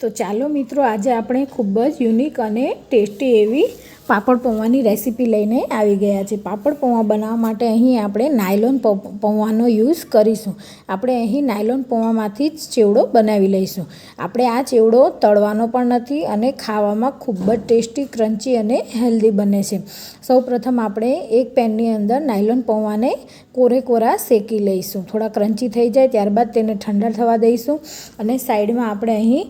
તો ચાલો મિત્રો, આજે આપણે ખૂબ જ યુનિક અને ટેસ્ટી એવી પાપડ પૌવાની રેસીપી લઈને આવી ગયા છે. પાપડ પૌવા બનાવવા માટે અહીં આપણે નાયલોન પૌવાનો યુઝ કરીશું. આપણે અહીં નાયલોન પૌવામાંથી જ ચેવડો બનાવી લઈશું. આપણે આ ચેવડો તળવાનો પણ નથી અને ખાવામાં ખૂબ જ ટેસ્ટી, ક્રન્ચી અને હેલ્ધી બને છે. સૌપ્રથમ આપણે એક પેનની અંદર નાયલોન પૌવાને કોરા શેકી લઈશું. થોડા ક્રન્ચી થઈ જાય ત્યારબાદ તેને ઠંડા થવા દઈશું અને સાઈડમાં આપણે અહીં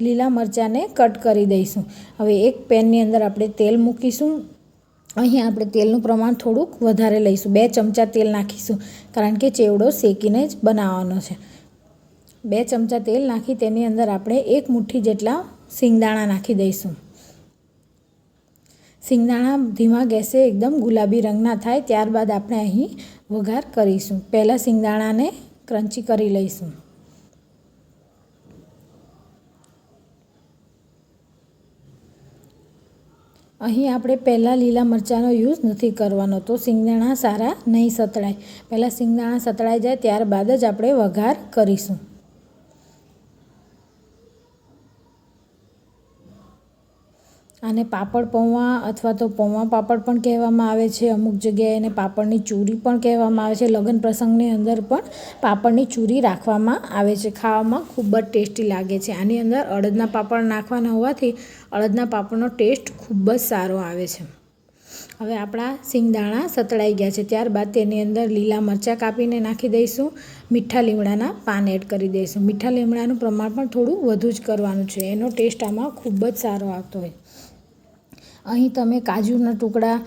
લીલા મરચાંને કટ કરી દઈશું. હવે એક પેનની અંદર આપણે તેલ મૂકીશું. અહીં આપણે તેલનું પ્રમાણ થોડુંક વધારે લઈશું. 2 ચમચા તેલ નાખીશું કારણ કે ચેવડો શેકીને જ બનાવવાનો છે. 2 ચમચા તેલ નાખી તેની અંદર આપણે 1 મુઠ્ઠી જેટલા સિંગદાણા નાખી દઈશું. સિંગદાણા ધીમા ગેસે એકદમ ગુલાબી રંગના થાય ત્યારબાદ આપણે અહીં વઘાર કરીશું. પહેલાં સિંગદાણાને ક્રન્ચી કરી લઈશું. અહીં આપણે પહેલાં લીલા મરચાંનો યુઝ નથી કરવાનો, તો સિંગદાણા સારા નહીં સતળાય. પહેલાં સિંગદાણા સતળાઈ જાય ત્યારબાદ જ આપણે વઘાર કરીશું. આને પાપડ પૌવા અથવા તો પૌવા પાપડ પણ કહેવામાં આવે છે. અમુક જગ્યાએ એને પાપડની ચૂરી પણ કહેવામાં આવે છે. લગ્ન પ્રસંગની અંદર પણ પાપડની ચૂરી રાખવામાં આવે છે. ખાવામાં ખૂબ જ ટેસ્ટી લાગે છે. આની અંદર અડદના પાપડ નાખવાના હોવાથી અડદના પાપડનો ટેસ્ટ ખૂબ જ સારો આવે છે. હવે આપણા સિંગદાણા સતળાઈ ગયા છે ત્યારબાદ તેની અંદર લીલા મરચાં કાપીને નાખી દઈશું. મીઠા લીમડાના પાન એડ કરી દઈશું. મીઠા લીમડાનું પ્રમાણ પણ થોડું વધુ જ કરવાનું છે. એનો ટેસ્ટ આમાં ખૂબ જ સારો આવતો હોય. અહીં તમે કાજુના ટુકડા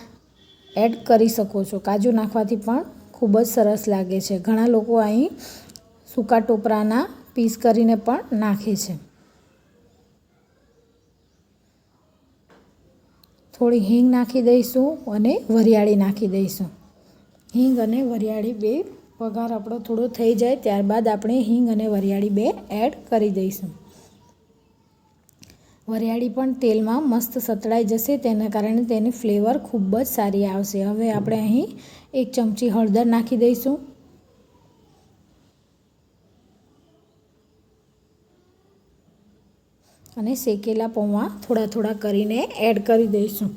એડ કરી શકો છો. કાજુ નાખવાથી પણ ખૂબ જ સરસ લાગે છે. ઘણા લોકો અહીં સૂકા ટોપરાના પીસ કરીને પણ નાખે છે. થોડી હિંગ નાખી દઈશું અને વરિયાળી નાખી દઈશું. હિંગ અને વરિયાળી બે વઘાર આપણો થોડો થઈ જાય ત્યારબાદ આપણે હિંગ અને વરિયાળી બે એડ કરી દઈશું. વરિયાળી પણ તેલમાં મસ્ત સતળાઈ જશે, તેના કારણે તેની ફ્લેવર ખૂબ જ સારી આવશે. હવે આપણે અહીં 1 ચમચી હળદર નાખી દઈશું. અને શેકેલા પૌવા થોડા કરીને એડ કરી દઈશું.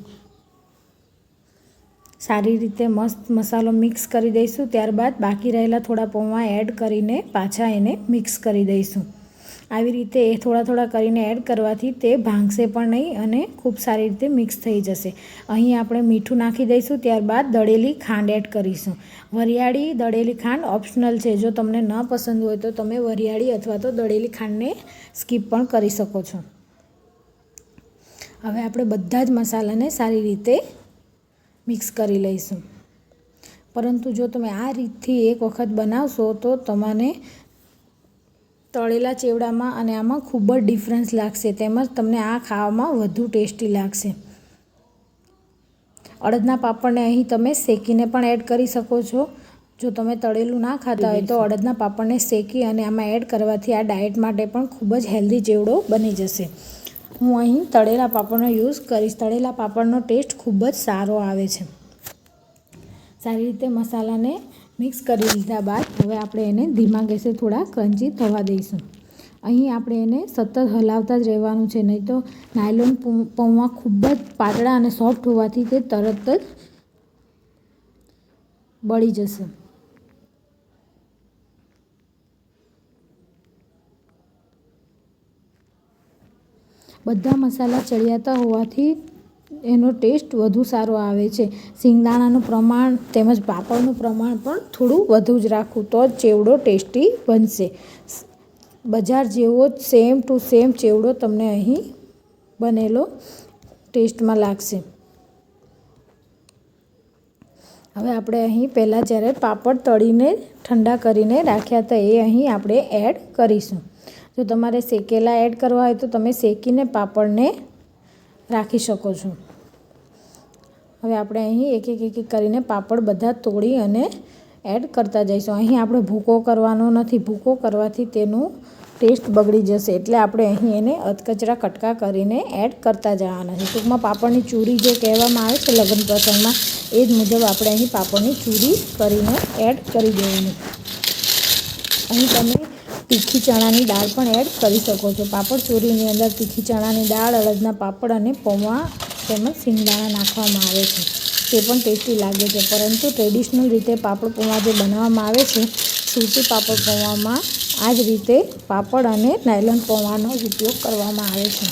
સારી રીતે મસ્ત મસાલો મિક્સ કરી દઈશું. ત્યારબાદ બાકી રહેલા થોડા પૌવા એડ કરીને પાછા એને મિક્સ કરી દઈશું. આવી રીતે એ થોડા કરીને એડ કરવાથી તે ભાંગશે પણ નહીં અને ખૂબ સારી રીતે મિક્સ થઈ જશે. અહીં આપણે મીઠું નાખી દઈશું. ત્યારબાદ દળેલી ખાંડ એડ કરીશું. વરિયાળી, દળેલી ખાંડ ઓપ્શનલ છે. જો તમને ન પસંદ હોય તો તમે વરિયાળી અથવા તો દળેલી ખાંડને સ્કીપ પણ કરી શકો છો. હવે આપણે બધા જ મસાલાને સારી રીતે મિક્સ કરી લઈશું. પરંતુ જો તમે આ રીતથી એક વખત બનાવશો તો તમને તળેલા ચેવડામાં અને આમાં ખૂબ જ ડિફરન્સ લાગશે. તેમજ તમને આ ખાવામાં વધુ ટેસ્ટી લાગશે. અડદના પાપડને અહીં તમે શેકીને પણ એડ કરી શકો છો. જો તમે તળેલું ના ખાતા હોય તો અડદના પાપડને શેકી અને આમાં એડ કરવાથી આ ડાયટ માટે પણ ખૂબ જ હેલ્ધી ચેવડો બની જશે. હું અહીં તળેલા પાપડનો યુઝ કરીશ. તળેલા પાપડનો ટેસ્ટ ખૂબ જ સારો આવે છે. સારી રીતે મસાલાને મિક્સ કરી લીધા બાદ હવે આપણે એને ધીમા ગેસે થોડા ક્રન્ચી થવા દઈશું. અહીં આપણે એને સતત હલાવતા જ રહેવાનું છે, નહીં તો નાયલોન પૌવા ખૂબ જ પાતળા અને સોફ્ટ હોવાથી તે તરત જ બળી જશે. બધા મસાલા ચડિયાતા હોવાથી એનો ટેસ્ટ વધુ સારો આવે છે. સિંગદાણાનું પ્રમાણ તેમજ પાપડનું પ્રમાણ પણ થોડું વધુ જ રાખવું તો જ ચેવડો ટેસ્ટી બનશે. બજાર જેવો જ સેમ ટુ સેમ ચેવડો તમને અહીં બનેલો ટેસ્ટમાં લાગશે. હવે આપણે અહીં પહેલાં જ્યારે પાપડ તળીને ઠંડા કરીને રાખ્યા હતા એ અહીં આપણે એડ કરીશું. જો તમારે શેકેલા એડ કરવા હોય તો તમે શેકીને પાપડને રાખી શકો છો. હવે આપણે અહીં એક કરીને પાપડ બધા તોડી અને એડ કરતા જઈશું. અહીં આપણે ભૂકો કરવાનો નથી. ભૂકો કરવાથી તેનું ટેસ્ટ બગડી જશે. એટલે આપણે અહીં એને અધકચરા કટકા કરીને એડ કરતા જવાના છે. ટૂંકમાં પાપડની ચૂરી જે કહેવામાં આવે છે લગ્ન પ્રસંગમાં, એ જ મુજબ આપણે અહીં પાપડની ચૂરી કરીને એડ કરી દેવાની. અહીં તમે તીખી ચણાની દાળ પણ એડ કરી શકો છો. પાપડ ચોરીની અંદર તીખી ચણાની દાળ, અડદના પાપડ અને પૌવા તેમજ સિંગદાણા નાખવામાં આવે છે. તે પણ ટેસ્ટી લાગે છે. પરંતુ ટ્રેડિશનલ રીતે પાપડ પૌવા જે બનાવવામાં આવે છે, સુરતી પાપડ પૌવામાં આ જ રીતે પાપડ અને નાયલોન પૌવાનો જ ઉપયોગ કરવામાં આવે છે.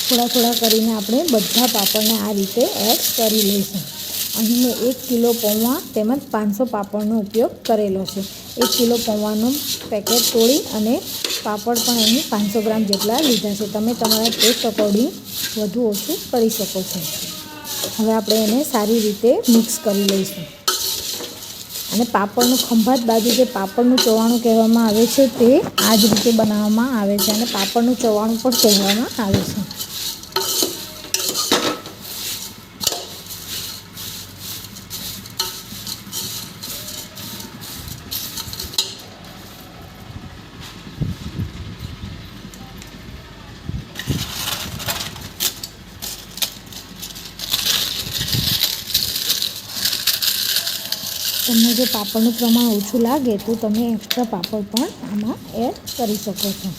થોડા થોડા કરીને આપણે બધા પાપડને આ રીતે એડ કરી લઈશું. અહીં મેં 1 કિલો પૌવા તેમજ 500 પાપડનો ઉપયોગ કરેલો છે. 1 કિલો પૌવાનું પેકેટ તોડી અને પાપડ પણ અહીં 500 ગ્રામ જેટલા લીધા છે. તમે તમારા ટેસ્ટ અકોર્ડિંગ વધુ ઓછું કરી શકો છો. હવે આપણે એને સારી રીતે મિક્સ કરી લઈશું. અને પાપડનું ખંભાત બાજુ જે પાપડનું ચવાણું કહેવામાં આવે છે, તે આ જ રીતે બનાવવામાં આવે છે અને પાપડનું ચવાણું પણ કહેવામાં આવે છે. તમને જો પાપડનું પ્રમાણ ઓછું લાગે તો તમે એક્સ્ટ્રા પાપડ પણ આમાં એડ કરી શકો છો.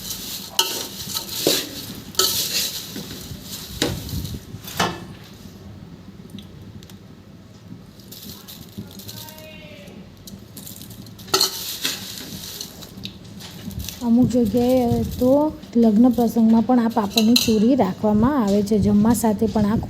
અમુક જગ્યાએ તો લગ્ન પ્રસંગમાં પણ આ પાપડની ચોરી રાખવામાં આવે છે. જમવા સાથે પણ આ